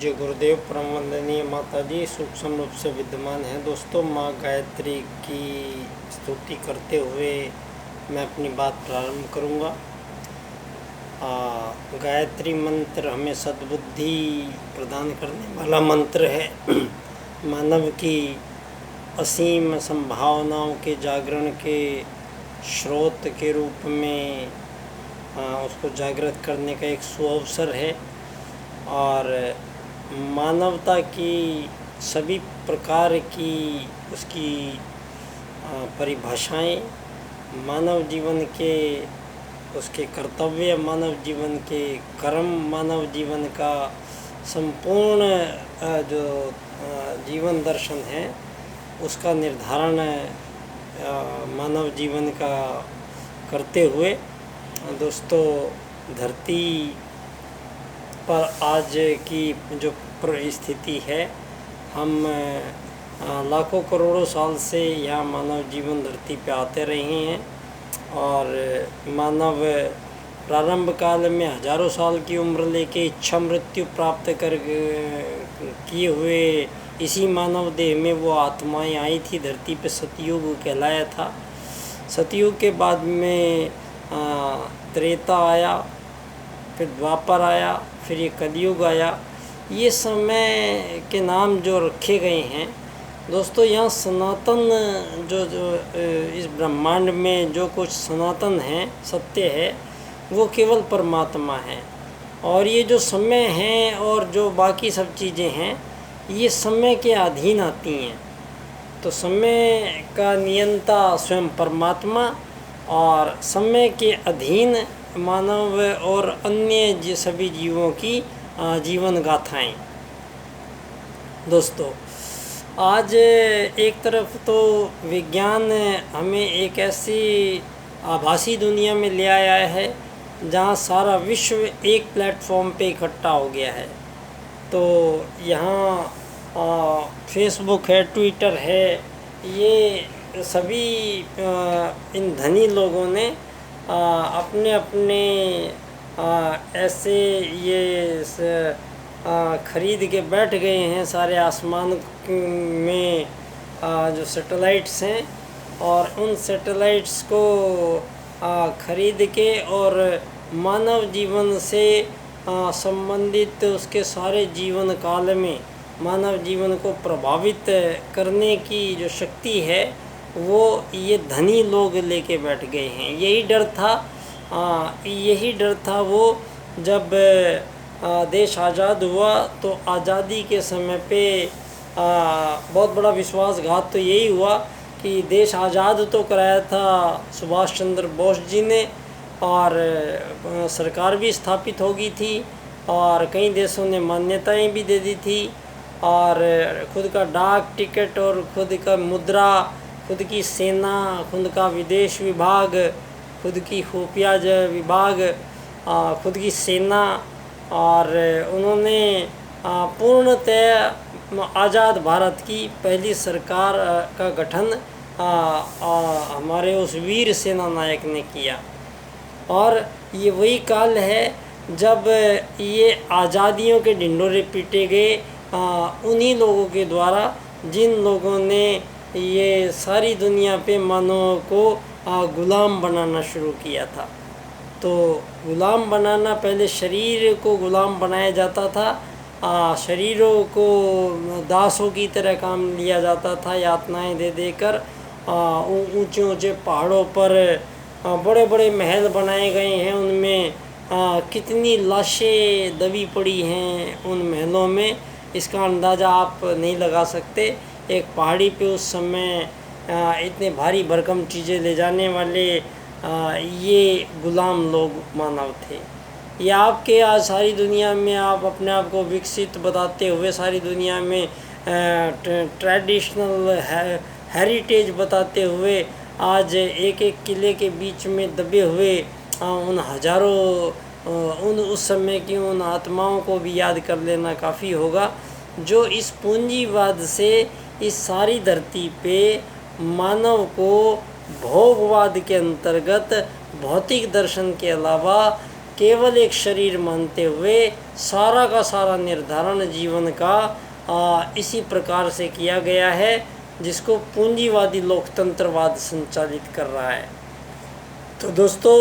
पूज्य गुरुदेव परम वंदनीय माता जी सूक्ष्म रूप से विद्यमान हैं। दोस्तों, माँ गायत्री की स्तुति करते हुए मैं अपनी बात प्रारंभ करूँगा। गायत्री मंत्र हमें सद्बुद्धि प्रदान करने वाला मंत्र है। मानव की असीम संभावनाओं के जागरण के स्रोत के रूप में उसको जागृत करने का एक सुअवसर है और मानवता की सभी प्रकार की उसकी परिभाषाएं, मानव जीवन के उसके कर्तव्य, मानव जीवन के कर्म, मानव जीवन का संपूर्ण जो जीवन दर्शन है उसका निर्धारण मानव जीवन का करते हुए दोस्तों, धरती पर आज की जो परिस्थिति है, हम लाखों करोड़ों साल से यहाँ मानव जीवन धरती पे आते रहे हैं और मानव प्रारंभ काल में हजारों साल की उम्र लेके इच्छा मृत्यु प्राप्त कर किए हुए इसी मानव देह में वो आत्माएं आई थी धरती पे। सतयुग कहलाया था। सतयुग के बाद में त्रेता आया, फिर द्वापर आया, फिर ये कलयुग आया। ये समय के नाम जो रखे गए हैं दोस्तों, यहाँ सनातन जो इस ब्रह्मांड में जो कुछ सनातन है, सत्य है, वो केवल परमात्मा है। और ये जो समय है और जो बाकी सब चीज़ें हैं, ये समय के अधीन आती हैं। तो समय का नियंता स्वयं परमात्मा और समय के अधीन मानव और अन्य सभी जीवों की जीवन गाथाएं। दोस्तों, आज एक तरफ तो विज्ञान हमें एक ऐसी आभासी दुनिया में ले आया है जहां सारा विश्व एक प्लेटफॉर्म पे इकट्ठा हो गया है। तो यहाँ फेसबुक है, ट्विटर है, ये सभी इन धनी लोगों ने अपने अपने ऐसे ये खरीद के बैठ गए हैं सारे आसमान में जो सैटेलाइट्स हैं, और उन सैटेलाइट्स को खरीद के और मानव जीवन से संबंधित उसके सारे जीवन काल में मानव जीवन को प्रभावित करने की जो शक्ति है वो ये धनी लोग लेके बैठ गए हैं। यही डर था वो जब देश आज़ाद हुआ तो आज़ादी के समय पे बहुत बड़ा विश्वासघात तो यही हुआ कि देश आज़ाद तो कराया था सुभाष चंद्र बोस जी ने और सरकार भी स्थापित हो गई थी और कई देशों ने मान्यताएं भी दे दी थी और खुद का डाक टिकट और खुद का मुद्रा, खुद की सेना, खुद का विदेश विभाग, खुद की खुफिया विभाग, खुद की सेना, और उन्होंने पूर्णतः आज़ाद भारत की पहली सरकार का गठन हमारे उस वीर सेना नायक ने किया। और ये वही काल है जब ये आज़ादियों के ढिंढोरे पीटे गए उन्हीं लोगों के द्वारा जिन लोगों ने ये सारी दुनिया पे मानव को गुलाम बनाना शुरू किया था। तो गुलाम बनाना, पहले शरीर को गुलाम बनाया जाता था, शरीरों को दासों की तरह काम लिया जाता था, यातनाएं दे देकर ऊंचे ऊंचे पहाड़ों पर बड़े बड़े महल बनाए गए हैं, उनमें कितनी लाशें दबी पड़ी हैं उन महलों में, इसका अंदाज़ा आप नहीं लगा सकते। एक पहाड़ी पे उस समय इतने भारी भरकम चीज़ें ले जाने वाले ये गुलाम लोग मानव थे। ये आपके आज सारी दुनिया में आप अपने आप को विकसित बताते हुए, सारी दुनिया में ट्रेडिशनल हेरिटेज बताते हुए आज एक एक किले के बीच में दबे हुए उन हजारों उस समय की उन आत्माओं को भी याद कर लेना काफ़ी होगा जो इस पूंजीवाद से इस सारी धरती पे मानव को भोगवाद के अंतर्गत भौतिक दर्शन के अलावा केवल एक शरीर मानते हुए सारा का सारा निर्धारण जीवन का इसी प्रकार से किया गया है जिसको पूंजीवादी लोकतंत्रवाद संचालित कर रहा है। तो दोस्तों,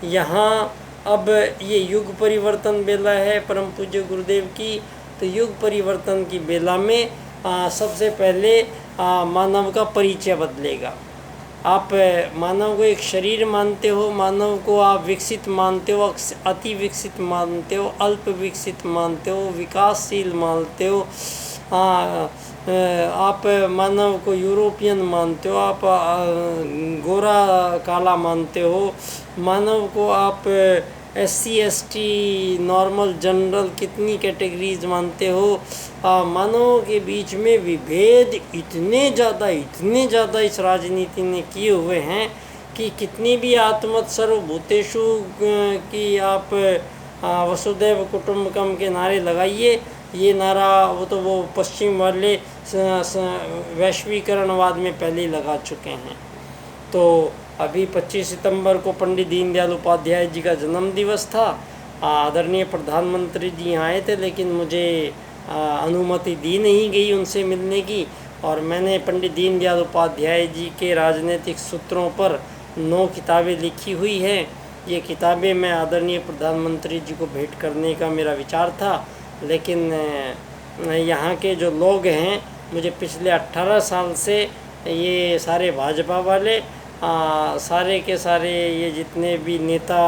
यहाँ अब ये युग परिवर्तन बेला है परम पूज्य गुरुदेव की। तो युग परिवर्तन की बेला में सबसे पहले मानव का परिचय बदलेगा। आप मानव को एक शरीर मानते हो, मानव को आप विकसित मानते हो, अति विकसित मानते हो, अल्प विकसित मानते हो, विकासशील मानते हो, आप मानव को यूरोपियन मानते हो, आप गोरा काला मानते हो, मानव को आप SC ST नॉर्मल जनरल कितनी कैटेगरीज मानते हो। मानवों के बीच में विभेद इतने ज़्यादा इस राजनीति ने किए हुए हैं कि कितनी भी आत्मत सर्वभूतेषु की आप वसुदैव कुटुंबकम के नारे लगाइए, ये नारा वो पश्चिम वाले वैश्वीकरणवाद में पहले ही लगा चुके हैं। तो अभी 25 सितंबर को पंडित दीनदयाल उपाध्याय जी का जन्म दिवस था। आदरणीय प्रधानमंत्री जी आए थे, लेकिन मुझे अनुमति दी नहीं गई उनसे मिलने की, और मैंने पंडित दीनदयाल उपाध्याय जी के राजनीतिक सूत्रों पर 9 किताबें लिखी हुई है। ये किताबें मैं आदरणीय प्रधानमंत्री जी को भेंट करने का मेरा विचार था, लेकिन यहाँ के जो लोग हैं, मुझे पिछले 18 साल से ये सारे भाजपा वाले सारे के सारे ये जितने भी नेता,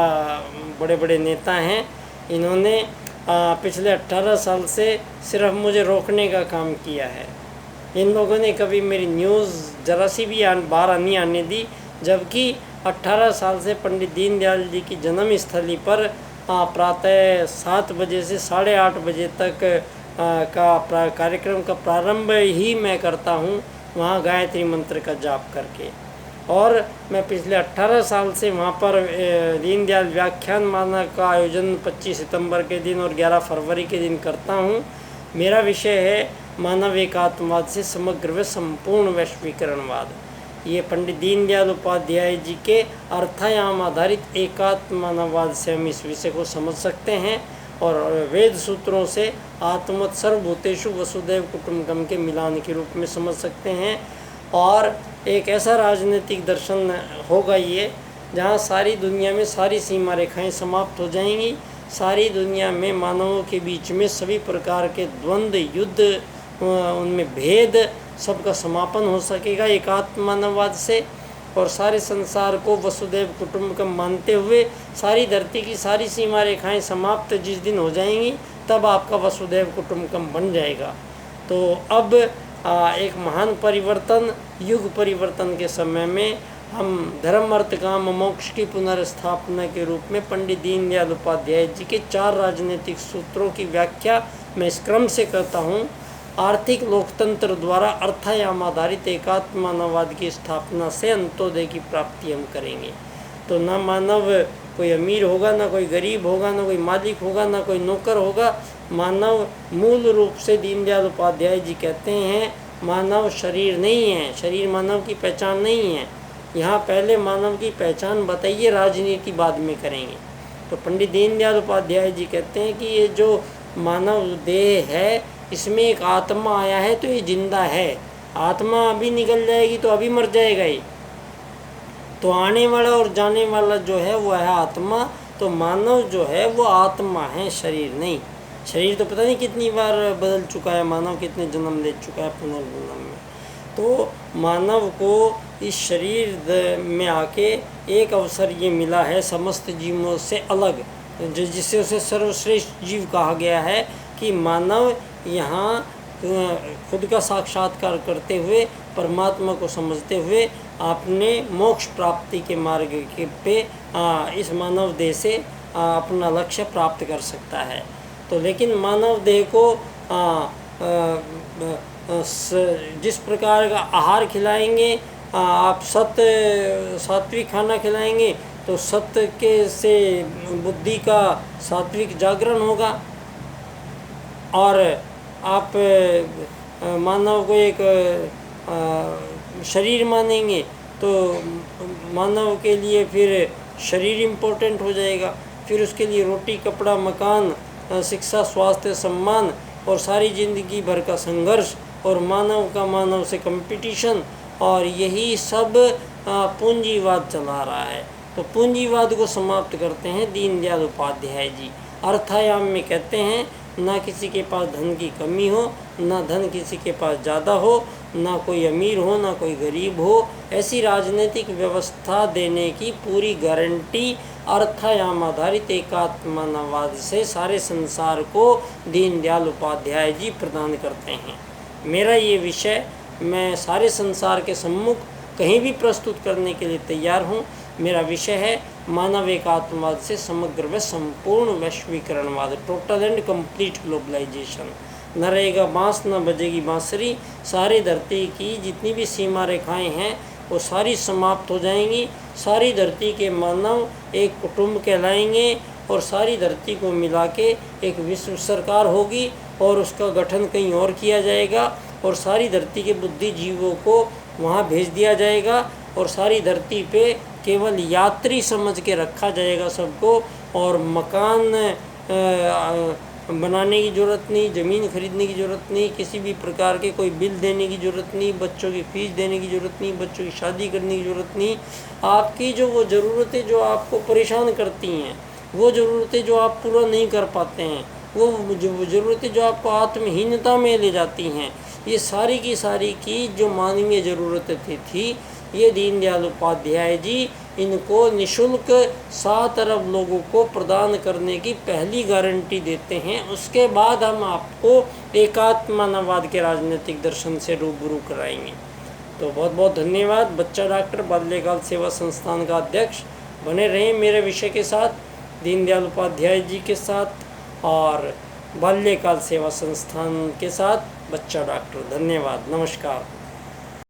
बड़े बड़े नेता हैं, इन्होंने पिछले 18 साल से सिर्फ मुझे रोकने का काम किया है। इन लोगों ने कभी मेरी न्यूज़ ज़रा सी भी बाहर नहीं आने दी, जबकि 18 साल से पंडित दीनदयाल जी की जन्म स्थली पर प्रातः 7 बजे से 8:30 बजे तक का कार्यक्रम का प्रारंभ ही मैं करता हूँ, वहाँ गायत्री मंत्र का जाप करके। और मैं पिछले 18 साल से वहाँ पर दीनदयाल व्याख्यान माला का आयोजन 25 सितंबर के दिन और 11 फरवरी के दिन करता हूँ। मेरा विषय है मानव एकात्मवाद से समग्र व संपूर्ण वैश्वीकरणवाद। ये पंडित दीनदयाल उपाध्याय जी के अर्थायाम आधारित एकात्म मानववाद से हम इस विषय को समझ सकते हैं, और वेद सूत्रों से आत्मत सर्वभूतेषु वसुदैव कुटुंबकम के मिलान के रूप में समझ सकते हैं। और एक ऐसा राजनीतिक दर्शन होगा ये, जहाँ सारी दुनिया में सारी सीमा रेखाएं समाप्त हो जाएंगी, सारी दुनिया में मानवों के बीच में सभी प्रकार के द्वंद्व, युद्ध, उनमें भेद, सबका समापन हो सकेगा एकात्म मानववाद से। और सारे संसार को वसुदैव कुटुंबकम मानते हुए सारी धरती की सारी सीमा रेखाएं समाप्त जिस दिन हो जाएंगी, तब आपका वसुदैव कुटुंबकम बन जाएगा। तो अब एक महान परिवर्तन, युग परिवर्तन के समय में हम धर्म अर्थ काम मोक्ष की पुनर्स्थापना के रूप में पंडित दीनदयाल उपाध्याय जी के 4 राजनीतिक सूत्रों की व्याख्या मैं इस क्रम से करता हूँ। आर्थिक लोकतंत्र द्वारा अर्थायाम आधारित एकात्म मानववाद की स्थापना से अंत्योदय की प्राप्ति हम करेंगे। तो ना मानव कोई अमीर होगा, ना कोई गरीब होगा, ना कोई मालिक होगा, ना कोई नौकर होगा। मानव मूल रूप से दीनदयाल उपाध्याय जी कहते हैं, मानव शरीर नहीं है, शरीर मानव की पहचान नहीं है। यहाँ पहले मानव की पहचान बताइए, राजनीति बाद में करेंगे। तो पंडित दीनदयाल उपाध्याय जी कहते हैं कि ये जो मानव देह है, इसमें एक आत्मा आया है, तो ये जिंदा है। आत्मा अभी निकल जाएगी तो अभी मर जाएगा ये। तो आने वाला और जाने वाला जो है वो है आत्मा। तो मानव जो है वो आत्मा है, शरीर नहीं। शरीर तो पता नहीं कितनी बार बदल चुका है, मानव कितने जन्म ले चुका है पुनर्जन्म में। तो मानव को इस शरीर में आके एक अवसर ये मिला है समस्त जीवों से अलग, जिससे उसे सर्वश्रेष्ठ जीव कहा गया है कि मानव यहाँ खुद का साक्षात्कार करते हुए, परमात्मा को समझते हुए आपने मोक्ष प्राप्ति के मार्ग के पे इस मानव देह से अपना लक्ष्य प्राप्त कर सकता है। तो लेकिन मानव देह को जिस प्रकार का आहार खिलाएंगे, आप सात्विक खाना खिलाएंगे तो सत्य के से बुद्धि का सात्विक जागरण होगा। और आप मानव को एक शरीर मानेंगे तो मानव के लिए फिर शरीर इम्पोर्टेंट हो जाएगा। फिर उसके लिए रोटी, कपड़ा, मकान, शिक्षा, स्वास्थ्य, सम्मान और सारी ज़िंदगी भर का संघर्ष और मानव का मानव से कंपटीशन, और यही सब पूंजीवाद चला रहा है। तो पूंजीवाद को समाप्त करते हैं दीनदयाल उपाध्याय जी। अर्थायाम में कहते हैं, ना किसी के पास धन की कमी हो, ना धन किसी के पास ज़्यादा हो, ना कोई अमीर हो, ना कोई गरीब हो, ऐसी राजनीतिक व्यवस्था देने की पूरी गारंटी अर्थायाम आधारित एकात्मवाद से सारे संसार को दीनदयाल उपाध्याय जी प्रदान करते हैं। मेरा ये विषय मैं सारे संसार के सम्मुख कहीं भी प्रस्तुत करने के लिए तैयार हूँ। मेरा विषय है मानव एकात्मवाद से समग्र व संपूर्ण वैश्वीकरणवाद, टोटल एंड कंप्लीट ग्लोबलाइजेशन। न रहेगा बांस, न बजेगी बांसुरी, सारी धरती की जितनी भी सीमा रेखाएं हैं वो सारी समाप्त हो जाएंगी। सारी धरती के मानव एक कुटुंब कहलाएंगे और सारी धरती को मिला के एक विश्व सरकार होगी और उसका गठन कहीं और किया जाएगा और सारी धरती के बुद्धिजीवों को वहाँ भेज दिया जाएगा और सारी धरती पे केवल यात्री समझ के रखा जाएगा सबको, और मकान बनाने की ज़रूरत नहीं, ज़मीन खरीदने की ज़रूरत नहीं, किसी भी प्रकार के कोई बिल देने की ज़रूरत नहीं, बच्चों की फीस देने की ज़रूरत नहीं, बच्चों की शादी करने की ज़रूरत नहीं। आपकी जो वो ज़रूरतें जो आपको परेशान करती हैं, वो ज़रूरतें जो आप पूरा नहीं कर पाते हैं, वो ज़रूरतें जो आपको आत्महीनता में ले जाती हैं, ये सारी की जो मानवीय ज़रूरतें थी ये दीनदयाल उपाध्याय जी इनको निःशुल्क 7 अरब लोगों को प्रदान करने की पहली गारंटी देते हैं। उसके बाद हम आपको एकात्मवाद के राजनीतिक दर्शन से रूबरू कराएंगे। तो बहुत बहुत धन्यवाद। बच्चा डॉक्टर बाल्यकाल सेवा संस्थान का अध्यक्ष बने रहें मेरे विषय के साथ, दीनदयाल उपाध्याय जी के साथ और बाल्यकाल सेवा संस्थान के साथ। बच्चा डॉक्टर, धन्यवाद, नमस्कार।